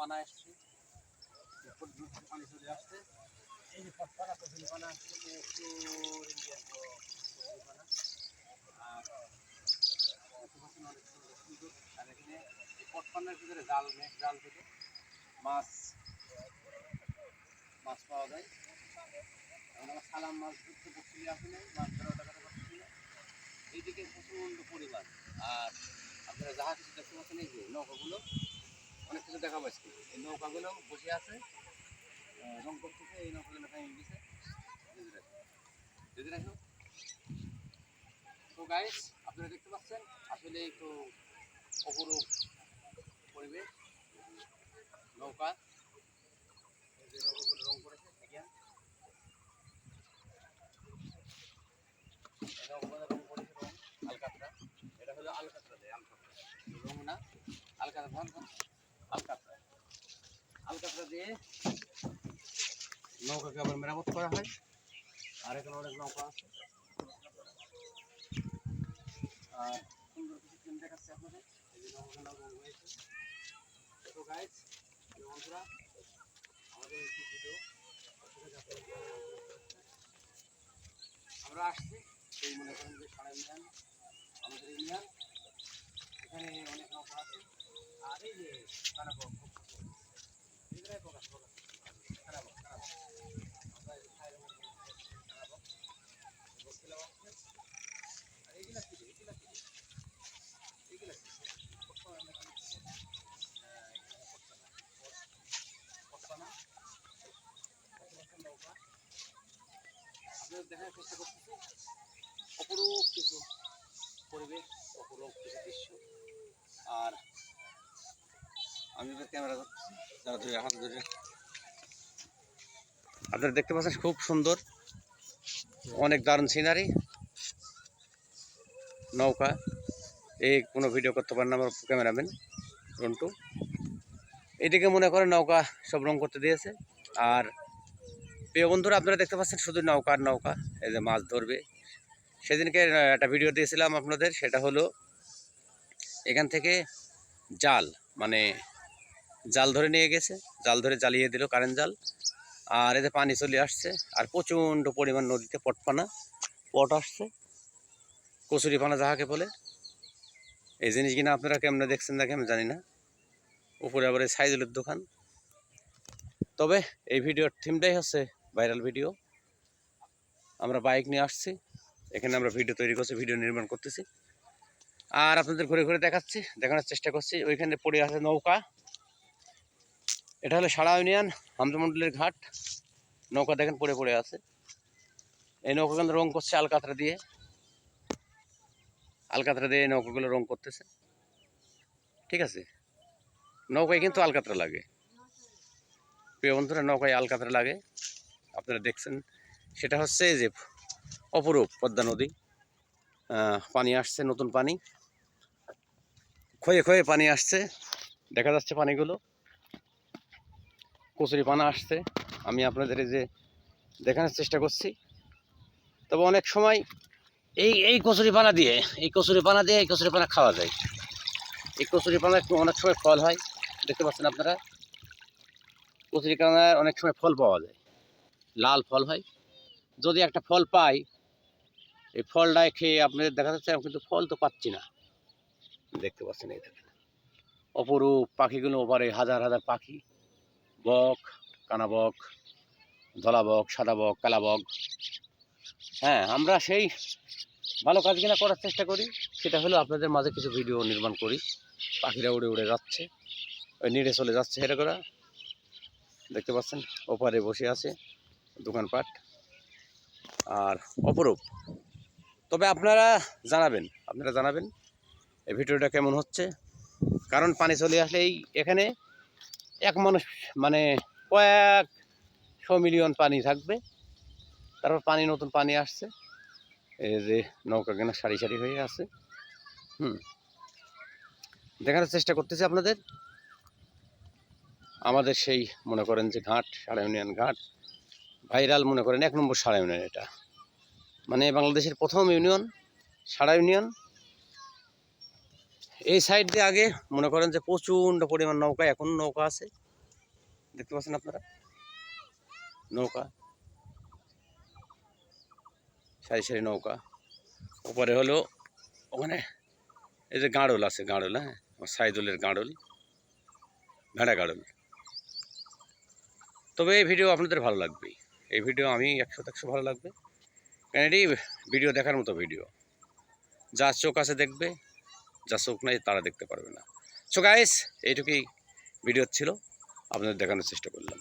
পানা আসছে, পানি চলে আসছে। এই যে পটপানা কচুরি পানা আসছে, ইন্ডিয়ান কচুরি পানা। আর অনেক সুন্দর। আর এখানে এই পটপানার ভিতরে জাল জাল থেকে মাছ মাছ পাওয়া যায়। এখন আমার সালাম মাছ ধরতে পড়ছিল, আসলে মাছ ধরা টাকা পাচ্ছি না। এইদিকে প্রচণ্ড পরিমাণ। আর আপনারা যাহা কিছু দেখতে পাচ্ছেন, এই যে নৌকাগুলো অনেক কিছু দেখা পাচ্ছি। এই নৌকাগুলো বসে আছে, রং করতেছে। এই নৌকাগুলো ভেঙে গেছে। যদি রাখো তো গাইস, আপনারা দেখতে পাচ্ছেন আসলে একটু অপরূপ পরিবেশ। নৌকা, এই যে নৌকাগুলো রং করেছে, দেখেন এই নৌকাগুলো রং করেছে, রং আলকাতরা। এটা হলো আলকাতরা দেয়, আলকাতরা রং না, আলকাতরা আলকাতরা আলকাতরা দিয়ে নৌকাকে আবার মেরামত করা হয়। আর এখানে অনেক নৌকা আছে। আর সুন্দর কিছু ফিল্ম দেখাচ্ছে আপনাদের। এই যে নৌকাগুলো রং হয়েছে। তো গাইস, বন্ধুরা, আমাদের একটু ভিডিও আমরা আসছি সেই মনে করেন যে সারা ইউনিয়ন, আমাদের ইউনিয়ন, এখানে অনেক নৌকা আছে। আর এই যে খারাপ প্রকাশ প্রকাশ খারাপ খারাপ আমরা এই খায়ের মধ্যে খারাপ বলছিলাম আসছে। আর এইগুলা কি এইগুলা কি এইগুলা কি নৌকা আপনাদের দেখার চেষ্টা করতেছি। অপরূপ কিছু পরিবেশ, অপরূপ কিছু দৃশ্য। আর আমি ক্যামেরা করতেছি, যারা ধরে হাত ধরে আপনারা দেখতে পাচ্ছেন, খুব সুন্দর, অনেক দারুণ সিনারি। নৌকা, এই কোনো ভিডিও করতে পারেন না আমার ক্যামেরাম্যান রন্টু। এদিকে মনে করেন নৌকা সব রং করতে দিয়েছে। আর প্রিয় বন্ধুরা, আপনারা দেখতে পাচ্ছেন শুধু নৌকা আর নৌকা। এই যে মাছ ধরবে, সেদিনকে একটা ভিডিও দিয়েছিলাম আপনাদের, সেটা হলো এখান থেকে জাল, মানে জাল ধরে নিয়ে গেছে, জাল ধরে জ্বালিয়ে দিল, কারেন্ট জাল। আর এতে পানি চলে আসছে, আর প্রচণ্ড পরিমাণ নদীতে পট আসছে, কচুরি পানা যাহাকে বলে। এই জিনিস কিনা আপনারা কেমনে দেখছেন নাকি আমি জানি না। উপরে আবার এই সাইজুলের দোকান। তবে এই ভিডিওর থিমটাই হচ্ছে ভাইরাল ভিডিও। আমরা বাইক নিয়ে আসছি, এখানে আমরা ভিডিও তৈরি করছি, ভিডিও নির্মাণ করতেছি। আর আপনাদের ঘুরে ঘুরে দেখানোর চেষ্টা করছি। ওইখানে পড়ে আছে নৌকা। এটা হলো সারা ইউনিয়ন হামদমন্ডলের ঘাট। নৌকা দেখেন পড়ে পড়ে আছে। এই নৌকা কিন্তু রং করছে আলকাতরা দিয়ে, এই নৌকাগুলো রং করতেছে। ঠিক আছে, নৌকায় কিন্তু আলকাতরা লাগে প্রিয় বন্ধুরা, নৌকায় আলকাতরা লাগে। আপনারা দেখছেন, সেটা হচ্ছে এই যে অপরূপ পদ্মা নদী। পানি আসছে, নতুন পানি, ক্ষয়ে ক্ষয়ে পানি আসছে, দেখা যাচ্ছে পানিগুলো। কচুরি পানা আসছে, আমি আপনাদের এই যে দেখানোর চেষ্টা করছি। তবে অনেক সময় এই কচুরি পানা দিয়ে এই কচুরি পানা খাওয়া যায়। এই কচুরি পানা অনেক সময় ফল হয়, দেখতে পাচ্ছেন আপনারা। কচুরি পানায় অনেক সময় ফল পাওয়া যায়, লাল ফল হয়। যদি একটা ফল পাই, এই ফলটায় খেয়ে আপনাদের দেখা যাচ্ছে, কিন্তু ফল তো পাচ্ছি না। দেখতে পাচ্ছেন, এই দেখেন অপরূপ পাখিগুলো, ওপারে হাজার হাজার পাখি, বক, কানা বক, ধলা বক, সাদা বক, কালা বক। হ্যাঁ, আমরা সেই ভালো কাজ কিনা করার চেষ্টা করি, সেটা হলো আপনাদের মাঝে কিছু ভিডিও নির্মাণ করি। পাখিরা উড়ে উড়ে যাচ্ছে, ওই নিড়ে চলে যাচ্ছে, এটা করা দেখতে পাচ্ছেন। ওপারে বসে আছে দোকানপাট, আর অপরূপ। তবে আপনারা জানাবেন এই ভিডিওটা কেমন হচ্ছে। কারণ পানি চলে আসলে এখানে এক মানুষ, মানে কয়েকশো মিলিয়ন পানি থাকবে। তারপর নতুন পানি আসছে, এই যে নৌকা কেনা সারি সারি হয়ে আছে। দেখানোর চেষ্টা করতেছি আপনাদের। আমাদের সেই মনে করেন যে ঘাট, সারা ইউনিয়ন ঘাট, ভাইরাল মনে করেন 1 নম্বর সারা ইউনিয়ন। এটা মানে বাংলাদেশের প্রথম ইউনিয়ন, সারা ইউনিয়ন। এই সাইড দিয়ে আগে মনে করেন যে প্রচণ্ড পরিমাণ নৌকা, এখন নৌকা আছে, দেখতে পাচ্ছেন আপনারা, নৌকা, সারি সারি নৌকা। ওপরে হলো ওখানে এই যে গাঁড়ল আছে, গাঁড়ল, হ্যাঁ, সাইদুলের গাঁড়ল, ভেড়া গাঁড়ল। তবে এই ভিডিও আপনাদের ভালো লাগবে, এই ভিডিও আমি 100% ভালো লাগবে, কারণ এটি ভিডিও দেখার মতো ভিডিও। যা চোখ আছে দেখবে, যা চোখ নাই তারা দেখতে পারবে না। সো গাইস, এইটুকুই ভিডিও ছিল, আপনাদের দেখানোর চেষ্টা করলাম।